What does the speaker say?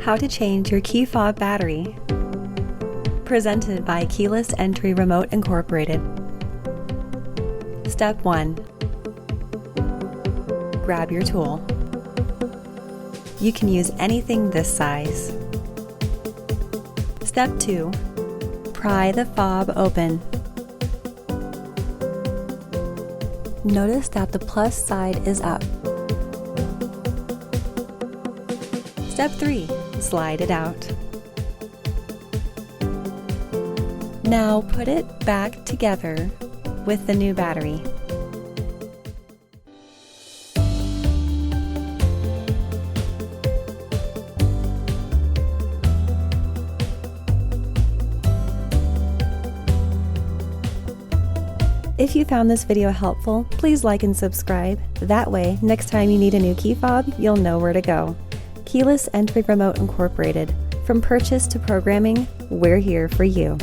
How to change your key fob battery. Presented by Keyless Entry Remote Incorporated. Step 1. Grab your tool. You can use anything this size. Step 2. Pry the fob open. Notice that the plus side is up. Step 3. Slide it out. Now put it back together with the new battery. If you found this video helpful, please like and subscribe. That way, next time you need a new key fob, you'll know where to go. Keyless Entry Remote Incorporated. From purchase to programming, we're here for you.